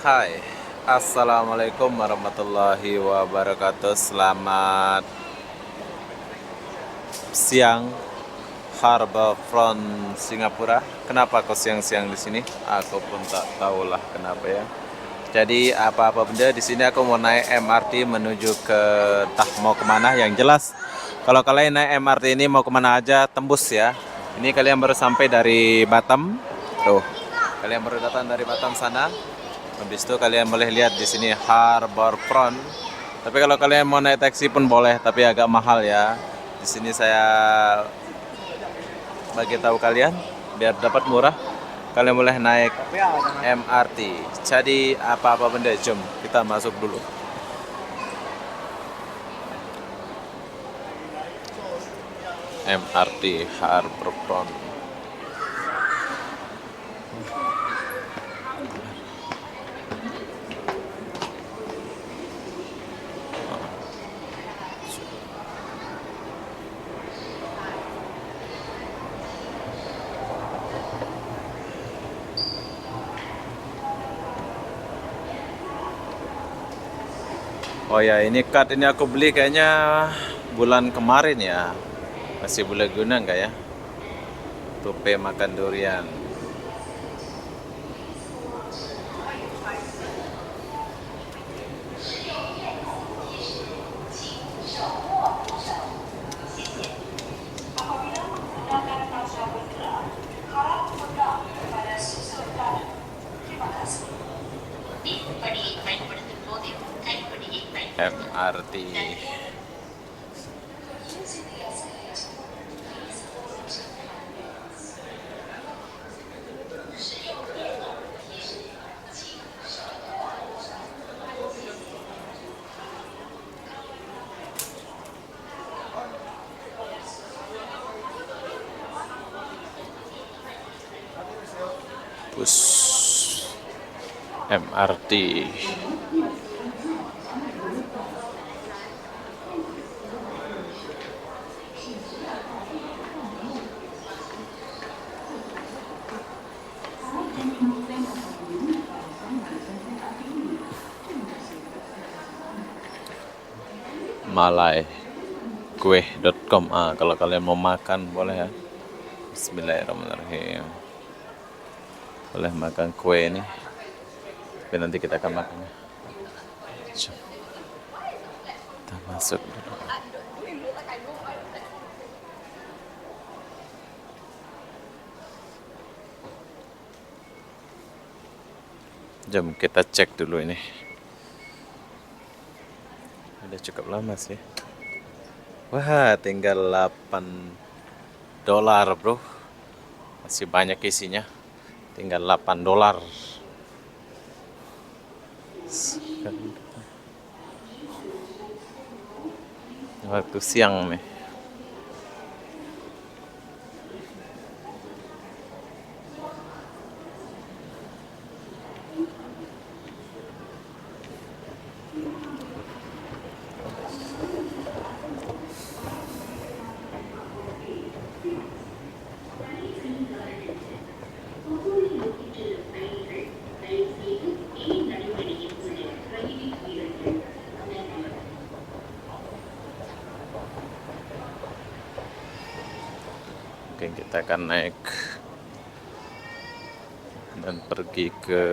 Hai, Assalamualaikum warahmatullahi wabarakatuh. Selamat siang, Harbourfront Singapura. Kenapa kok siang-siang di sini? Aku pun tak tahulah kenapa ya. Jadi apa-apa benda di sini aku mau naik MRT menuju ke mau kemana? Yang jelas, kalau kalian naik MRT ini mau kemana aja tembus ya. Ini kalian baru sampai dari Batam, tuh. Kalian baru datang dari Batam sana. Habis itu kalian boleh lihat di sini Harbourfront. Tapi kalau kalian mau naik taksi pun boleh, tapi agak mahal ya. Di sini saya bagi tahu kalian biar dapat murah. Kalian boleh naik MRT. Jadi apa-apa benda, jom kita masuk dulu. MRT Harbourfront. Oh ya, ini card ini aku beli kayaknya bulan kemarin ya. Masih boleh guna nggak ya? Tupe makan durian. MRT. Bus MRT. Malai kue.com. Kalau kalian mau makan boleh ya. Bismillahirrahmanirrahim. Boleh makan kue ini. Tapi nanti kita akan makannya. Kita masuk dulu. Jom kita cek dulu ini. Udah cukup lama sih. Wah, tinggal $8 bro. Masih banyak isinya. Tinggal $8. Waktu siang nih. Mungkin kita akan naik dan pergi ke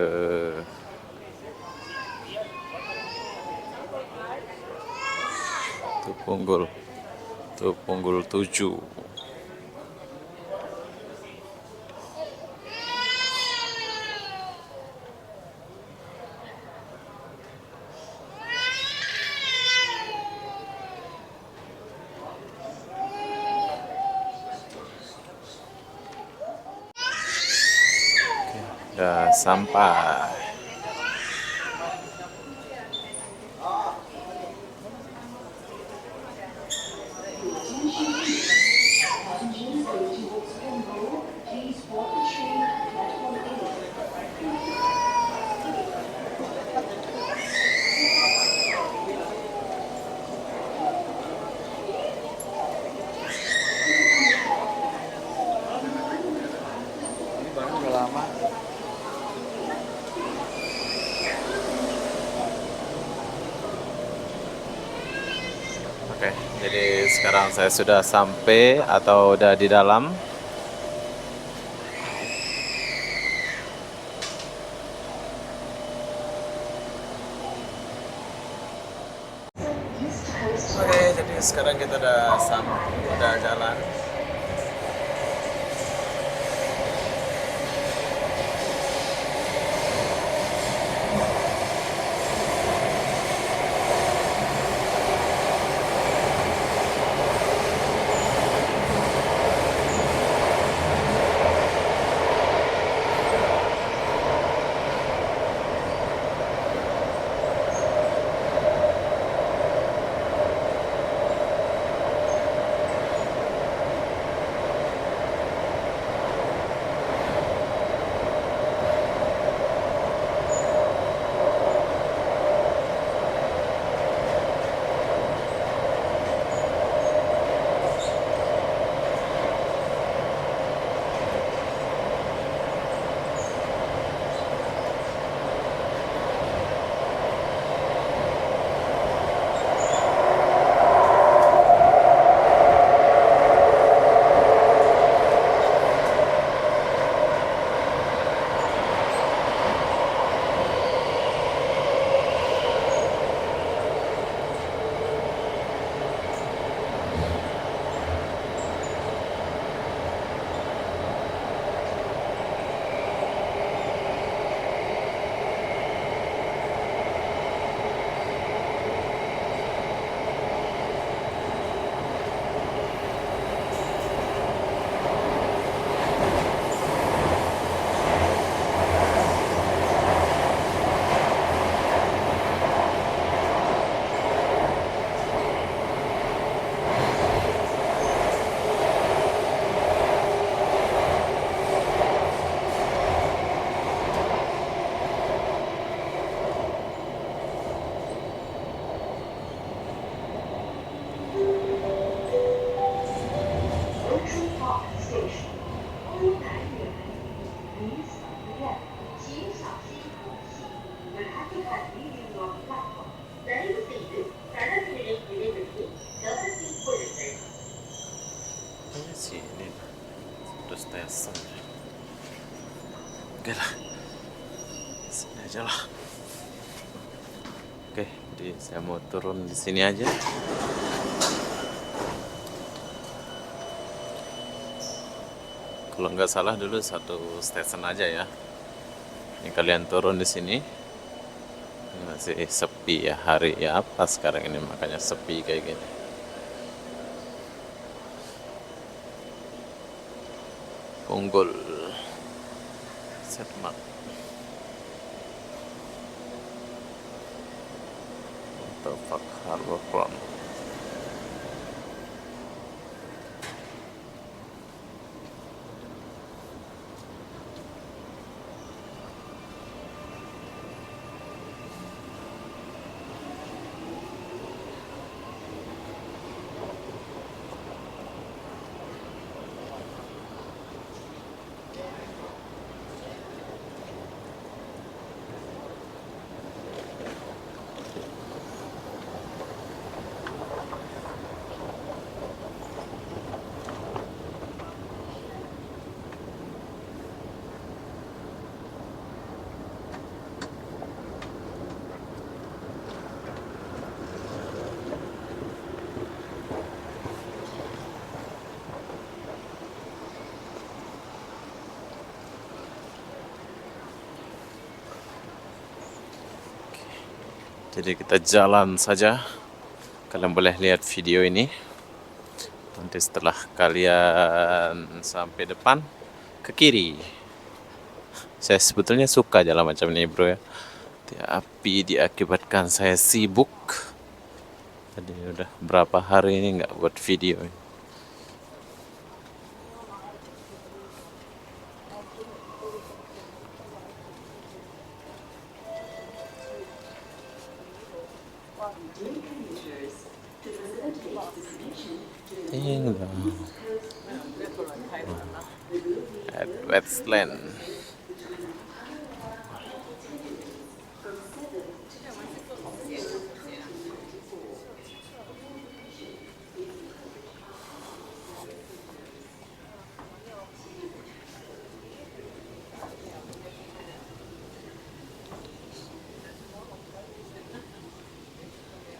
Tupunggul 7. Udah sampai. Ini barang udah lama. Jadi sekarang saya sudah sampai atau udah di dalam. Oke, jadi sekarang kita udah jalan. Ini sih ini terus stesen. Oke lah, sini aja lah. Oke, jadi saya mau turun di sini aja. Kalau nggak salah dulu satu stesen aja ya. Ini kalian turun di sini. Ini masih sepi ya, hari ya apa sekarang ini makanya sepi kayak gini. Punggol Setmat Tafak Harbor Front. Jadi kita jalan saja. Kalian boleh lihat video ini. Nanti setelah kalian sampai depan, ke kiri. Saya sebetulnya suka jalan macam ini bro ya. Tapi diakibatkan saya sibuk. Jadi udah berapa hari ini nggak buat video ini. At Westland.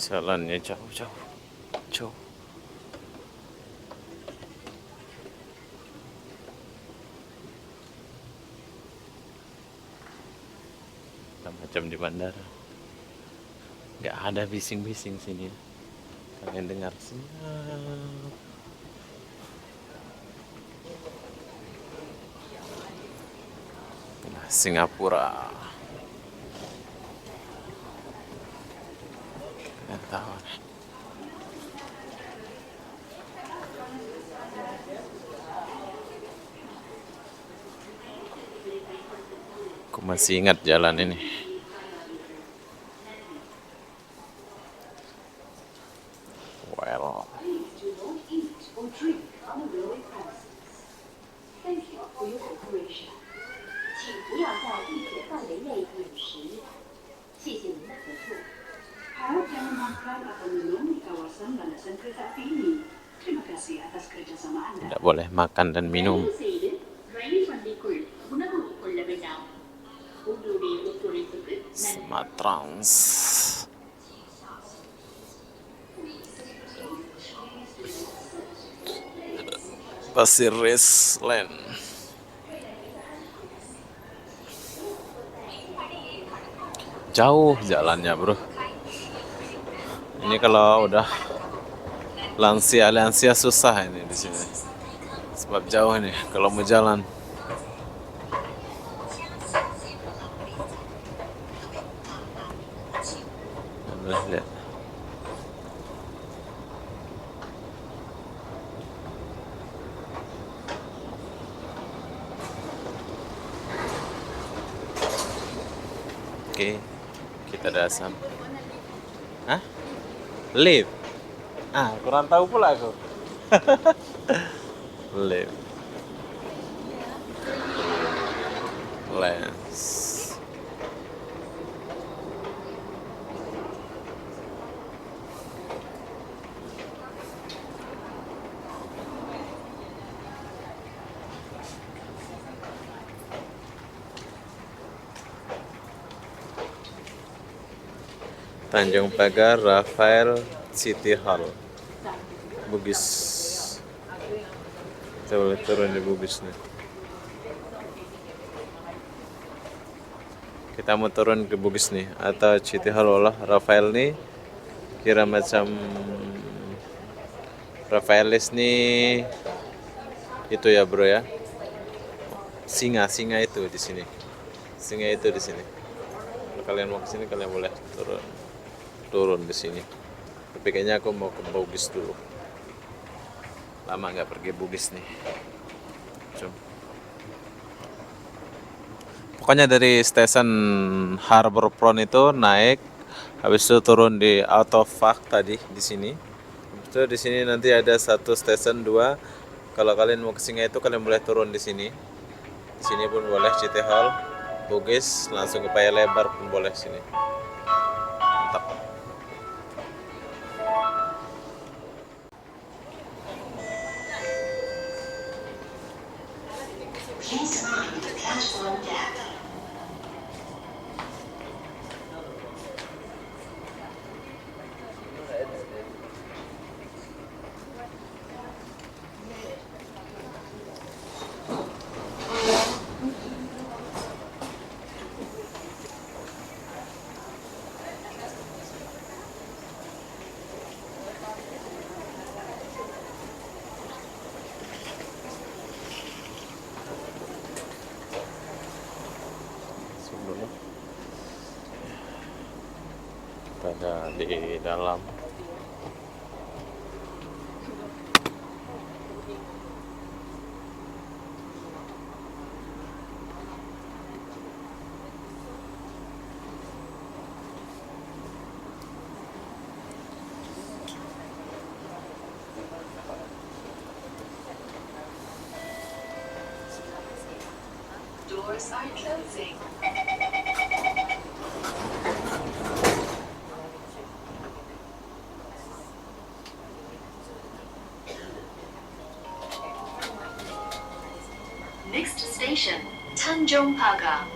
Jalannya jauh-jauh. Jauh. Macam di bandara. Nggak ada bising-bising sini. Kalian dengar senyap. Nah, Singapura. Nggak tahu. Aku masih ingat jalan ini. Well. Harap jangan makan atau minum di kawasan landasan kereta api ini. Terima kasih atas kerjasama Anda. Tidak boleh makan dan minum. Smatrans. Pasir Ris Land. Jauh jalannya, bro. Ini kalau udah lansia susah ini di sini. Sebab jauh ini kalau mau jalan. Lihat. Oke, kita dasar. Hah? Live? Kurang tahu pula aku. Live. Lens. Tanjung Pagar Rafael City Hall, Bugis. Kita boleh turun di Bugis nih. Kita mau turun ke Bugis nih, atau City Hall lah. Rafael nih kira macam Rafaelis nih itu ya, bro ya. Singa itu di sini. Singa itu di sini. Kalau kalian mau ke sini kalian boleh turun di sini. Tapi kayaknya aku mau ke Bugis dulu. Lama nggak pergi Bugis nih. Pokoknya dari stasiun Harbor Front itu naik, habis itu turun di Autofak tadi di sini. Habis itu di sini nanti ada satu stasiun 2. Kalau kalian mau ke Singa itu kalian boleh turun di sini. Di sini pun boleh City Hall, Bugis, langsung ke Paya Lebar pun boleh sini. Mantap. Please mind the platform gap. Ada di dalam. Doors are closing. Next station, Tanjung Pagar.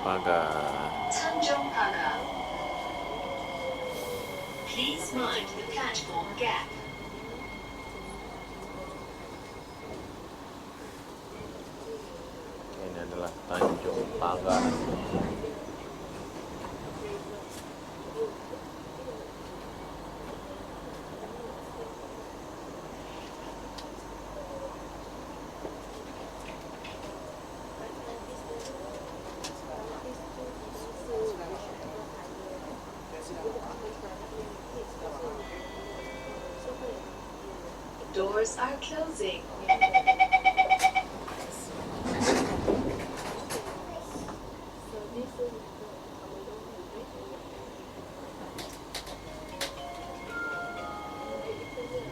Pagar. Tanjong Pagar. Please mind the platform gap. Ini adalah Tanjung Pagar. Doors are closing.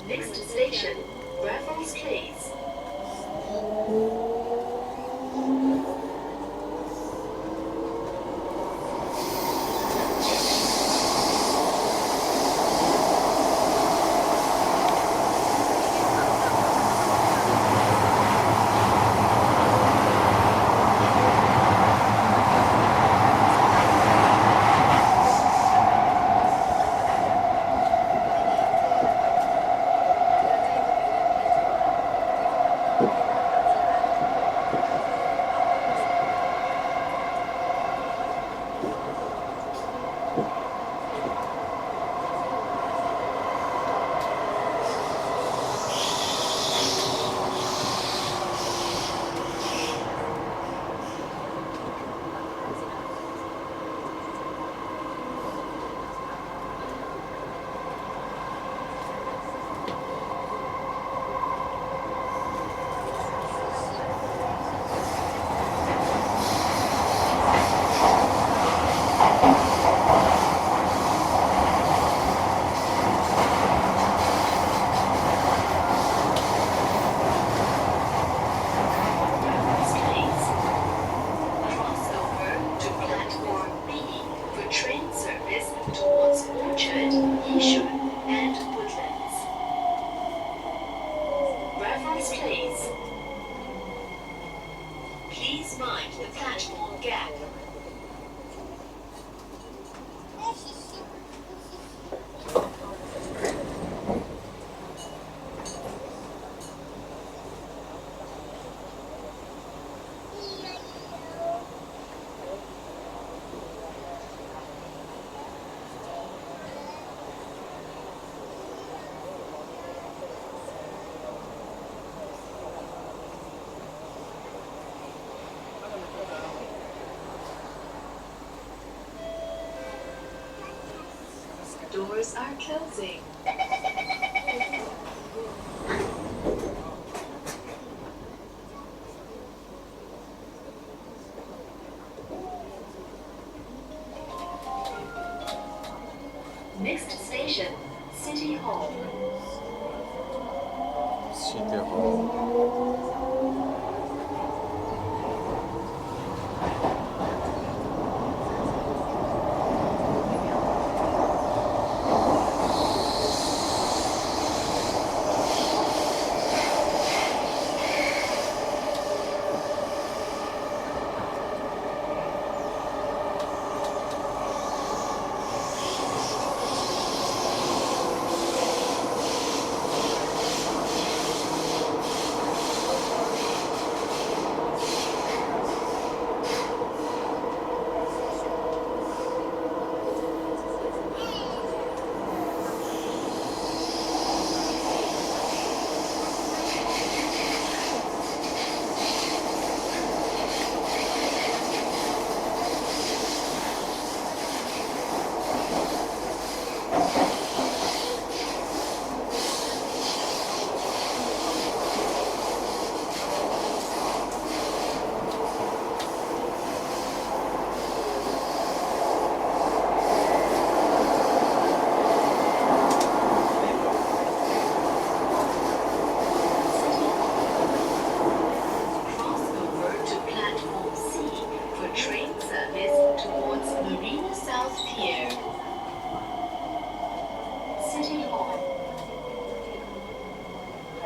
Next station, Raffles Place. Please mind the platform gap. Doors are closing. Next station, City Hall. City Hall.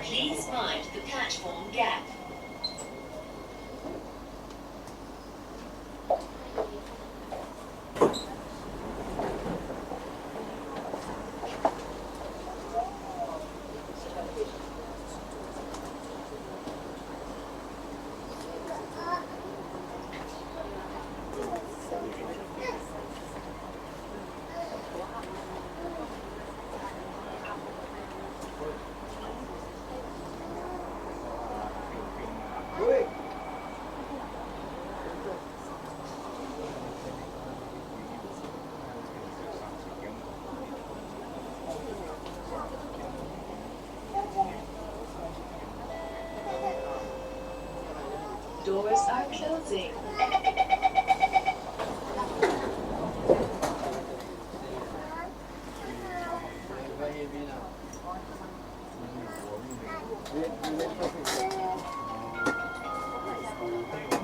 Please mind the platform gap. Crossing.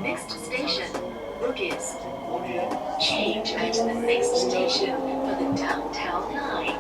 Next station, Bugis. Change at the next station for the downtown line.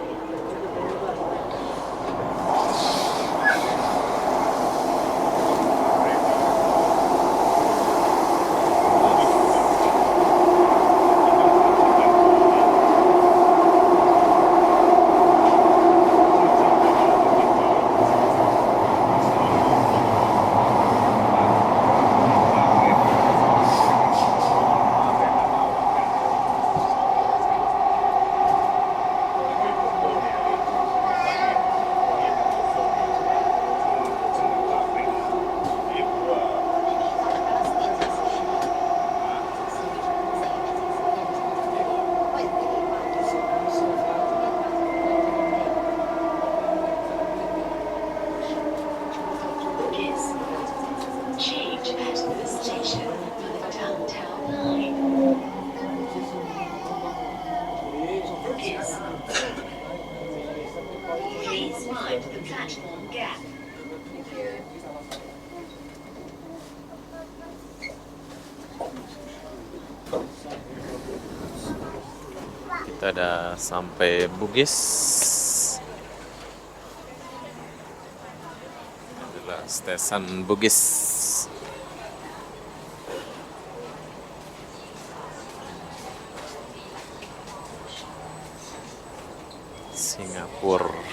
Change at this station for the downtown line. Bugis. Please mind the platform gap. Kita udah sampai Bugis. Adalah stasiun Bugis. Singapura.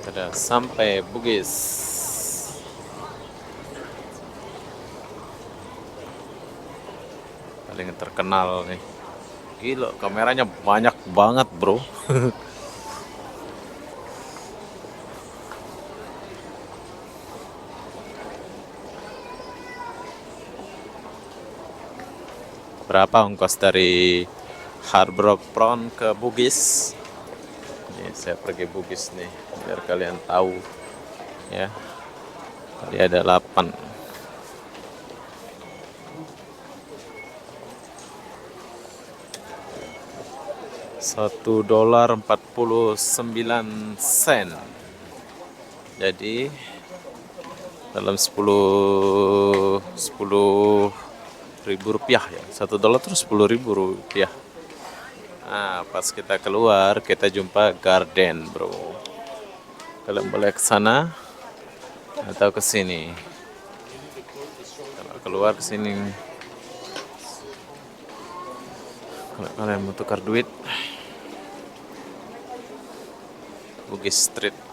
Kita sampai Bugis. Paling terkenal nih. Gila, kameranya banyak banget, bro. Berapa ongkos dari Hard Rock Front ke Bugis? Nih, saya pergi Bugis nih, biar kalian tahu ya. Tadi ada 8. $1.49. Jadi dalam 10 ribu rupiah ya. $1 terus 10 ribu rupiah. Nah, pas kita keluar, kita jumpa garden, bro. Kalian boleh ke sana atau ke sini. Kalau keluar ke sini, kalau kalian mau tukar duit, Bugis Street.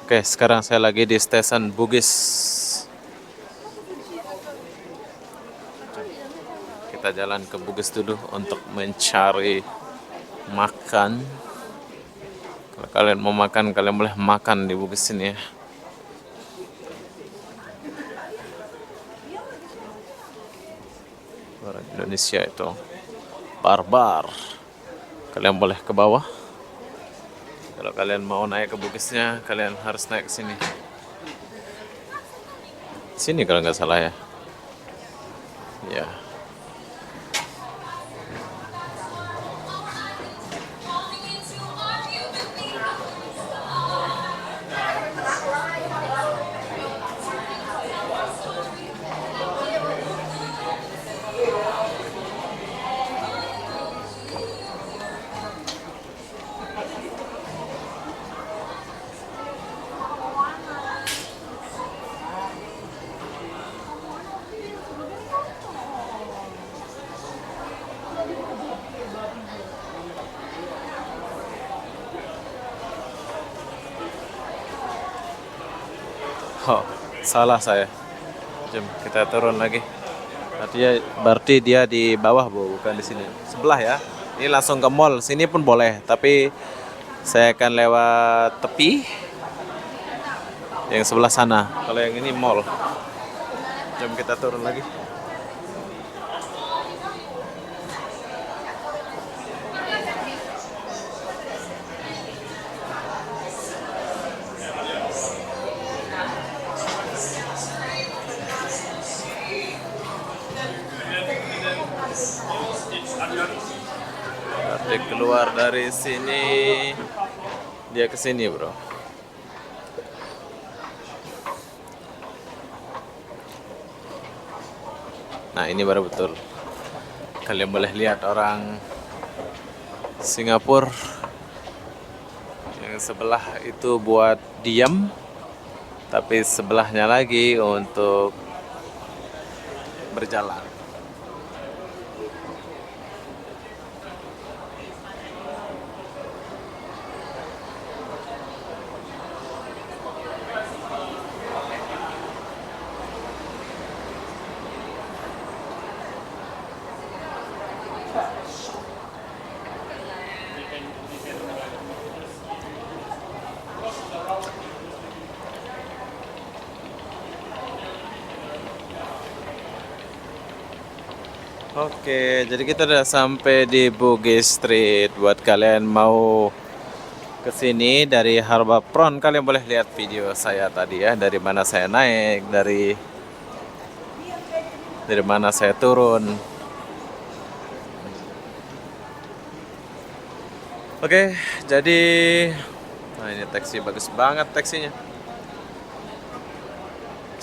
Oke, sekarang saya lagi di stasiun Bugis. Kita jalan ke Bugis dulu untuk mencari makan. Kalau kalian mau makan, kalian boleh makan di Bugis ini ya. Orang Indonesia itu barbar. Kalian boleh ke bawah. Kalau kalian mau naik ke Bugisnya, kalian harus naik ke sini. Sini kalau nggak salah ya. Ya. Oh, salah saya. Jom kita turun lagi. Berarti dia di bawah, Bu, bukan di sini. Sebelah ya. Ini langsung ke mall. Sini pun boleh, tapi saya akan lewat tepi yang sebelah sana. Kalau yang ini mall. Jom kita turun lagi. Berarti keluar dari sini, dia ke sini, bro. Nah, ini baru betul. Kalian boleh lihat orang Singapura yang sebelah itu buat diam, tapi sebelahnya lagi untuk berjalan. Oke, jadi kita udah sampai di Bugis Street. Buat kalian mau ke sini dari Harbour Front, kalian boleh lihat video saya tadi ya, dari mana saya naik, dari mana saya turun. Oke, jadi nah ini taksi, bagus banget taksinya.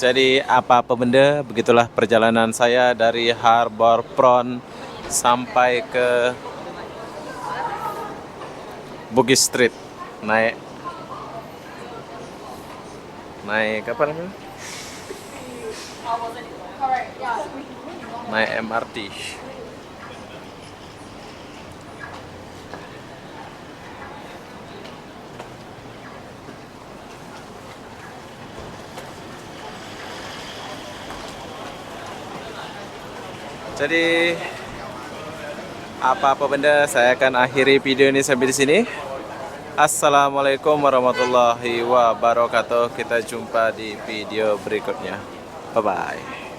Jadi apa-apa benda, begitulah perjalanan saya dari Harbour Front sampai ke Bugis Street. Naik apa namanya? Naik MRT. Jadi apa-apa benda, saya akan akhiri video ini sampai di sini. Assalamualaikum warahmatullahi wabarakatuh. Kita jumpa di video berikutnya. Bye bye.